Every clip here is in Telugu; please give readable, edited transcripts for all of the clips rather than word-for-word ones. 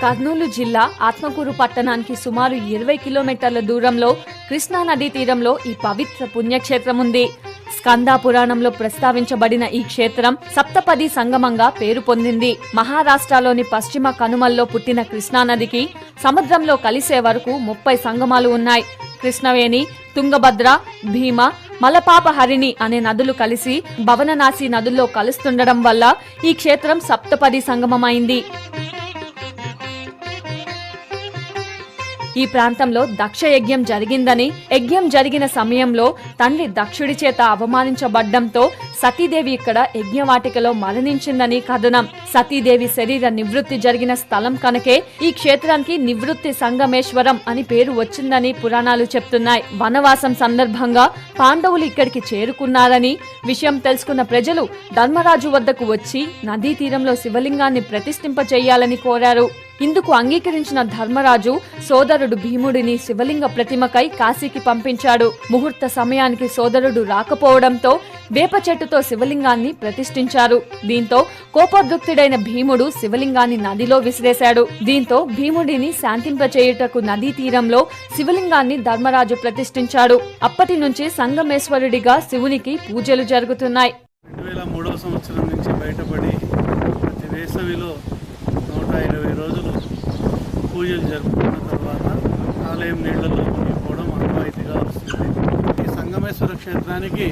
కర్నూలు జిల్లా ఆత్మకూరు పట్టణానికి సుమారు 20 కిలోమీటర్ల దూరంలో కృష్ణా నదీ తీరంలో ఈ పవిత్ర పుణ్యక్షేత్రం ఉంది. స్కంద పురాణంలో ప్రస్తావించబడిన ఈ క్షేత్రం సప్తపది సంగమంగా పేరు పొందింది. మహారాష్ట్రలోని పశ్చిమ కనుమల్లో పుట్టిన కృష్ణానదికి సముద్రంలో కలిసే వరకు 30 సంగమాలు ఉన్నాయి. కృష్ణవేణి, తుంగభద్ర, భీమ, మలపాప హరిణి అనే నదులు కలిసి భవననాసి నదుల్లో కలుస్తుండడం వల్ల ఈ క్షేత్రం సప్తపది సంగమమైంది. ఈ ప్రాంతంలో దక్ష యజ్ఞం జరిగిందని, యజ్ఞం జరిగిన సమయంలో తండ్రి దక్షుడి చేత అవమానించబడ్డంతో సతీదేవి ఇక్కడ యజ్ఞవాటికలో మరణించిందని కథనం. సతీదేవి శరీర నివృత్తి జరిగిన స్థలం కనుకే ఈ క్షేత్రానికి నివృత్తి సంగమేశ్వరం అని పేరు వచ్చిందని పురాణాలు చెప్తున్నాయి. వనవాసం సందర్భంగా పాండవులు ఇక్కడికి చేరుకున్నారని విషయం తెలుసుకున్న ప్రజలు ధర్మరాజు వద్దకు వచ్చి నదీ తీరంలో శివలింగాన్ని ప్రతిష్ఠింపచేయాలని కోరారు. ఇందుకు అంగీకరించిన ధర్మరాజు సోదరుడు భీముడిని శివలింగ ప్రతిమకై కాశీకి పంపించాడు. ముహూర్త సమయానికి సోదరుడు రాకపోవడంతో వేప చెట్టుతో శివలింగాన్ని ప్రతిష్ఠించారు. దీంతో కోపోద్రిక్తుడైన భీముడు శివలింగాన్ని నదిలో విసిరేశాడు. దీంతో భీముడిని శాంతింపచేయుటకు నదీ తీరంలో శివలింగాన్ని ధర్మరాజు ప్రతిష్ఠించాడు. అప్పటి నుంచి సంగమేశ్వరుడిగా శివునికి పూజలు జరుగుతున్నాయి. 2003వ సంవత్సరం నుంచి బయటపడి ప్రతి వేసవిలో 120 రోజులు పూజలు జరుపుకున్న తర్వాత ఆలయం నీళ్లలో మునిగిపోవడం ఆనవాయితీగా వస్తుంది. ఈ సంగమేశ్వర క్షేత్రానికి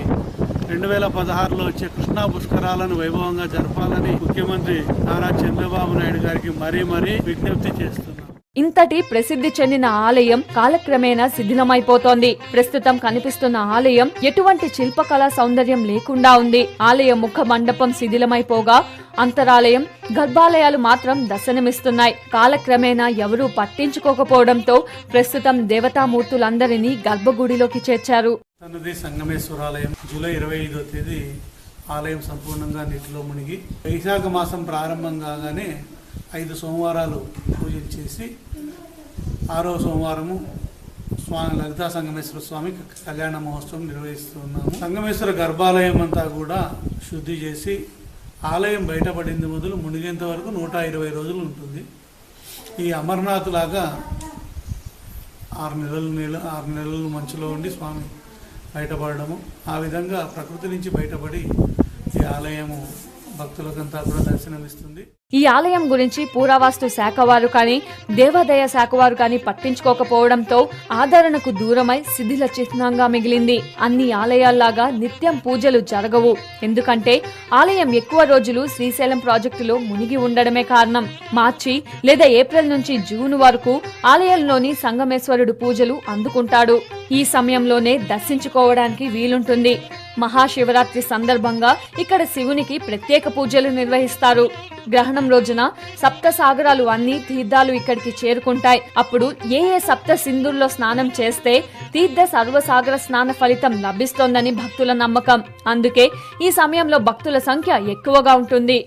2016లో వచ్చే కృష్ణా పుష్కరాలను వైభవంగా జరపాలని ముఖ్యమంత్రి నారా చంద్రబాబు నాయుడు గారికి మరీ విజ్ఞప్తి చేస్తున్నారు. ఇంతటి ప్రసిద్ధి చెందిన ఆలయం కాలక్రమేణా శిథిలమైపోతోంది. ప్రస్తుతం కనిపిస్తున్న ఆలయం ఎటువంటి శిల్పకళా సౌందర్యం లేకుండా ఉంది. ఆలయ ముఖ మండపం శిథిలమైపోగా అంతరాలయం, గర్భాలయాలు మాత్రం దర్శనమిస్తున్నాయి. కాలక్రమేణా ఎవరూ పట్టించుకోకపోవడంతో ప్రస్తుతం దేవతామూర్తులందరినీ గర్భగుడిలోకి చేర్చారు. సన్నది సంగమేశ్వరాలయం జూలై 25వ తేదీ ఆలయం సంపూర్ణంగా నీటిలో మునిగి వైశాఖ మాసం ప్రారంభం కాగానే 5 సోమవారాలు పూజలు చేసి 6వ సోమవారము స్వామి లలితా సంగమేశ్వర స్వామి కళ్యాణ మహోత్సవం నిర్వహిస్తున్నాము. సంగమేశ్వర గర్భాలయం అంతా కూడా శుద్ధి చేసి ఆలయం బయటపడింది మొదలు మునిగేంత వరకు 120 రోజులు ఉంటుంది. ఈ అమర్నాథ్ లాగా 6 నెలలు మంచులో ఉండి స్వామి బయటపడము, ఆ విధంగా ప్రకృతి నుంచి బయటపడి ఈ ఆలయము భక్తులకంతా కూడా దర్శనమిస్తుంది. ఈ ఆలయం గురించి పురావస్తు శాఖ వారు కానీ, దేవాదాయ శాఖ వారు కానీ పట్టించుకోకపోవడంతో ఆదరణకు దూరమై శిథిల చిహ్నంగా మిగిలింది. అన్ని ఆలయాల్లాగా నిత్యం పూజలు జరగవు. ఎందుకంటే ఆలయం ఎక్కువ రోజులు శ్రీశైలం ప్రాజెక్టులో మునిగి ఉండడమే కారణం. మార్చి లేదా ఏప్రిల్ నుంచి జూన్ వరకు ఆలయంలోని సంగమేశ్వరుడు పూజలు అందుకుంటాడు. ఈ సమయంలోనే దర్శించుకోవడానికి వీలుంటుంది. మహాశివరాత్రి సందర్భంగా ఇక్కడ శివునికి ప్రత్యేక పూజలు నిర్వహిస్తారు. గ్రహణం రోజున సప్త సాగరాలు అన్ని తీర్థాలు ఇక్కడికి చేరుకుంటాయి. అప్పుడు ఏ సప్త సింధుల్లో స్నానం చేస్తే తీర్థ సర్వసాగర స్నాన ఫలితం లభిస్తోందని భక్తుల నమ్మకం. అందుకే ఈ సమయంలో భక్తుల సంఖ్య ఎక్కువగా ఉంటుంది.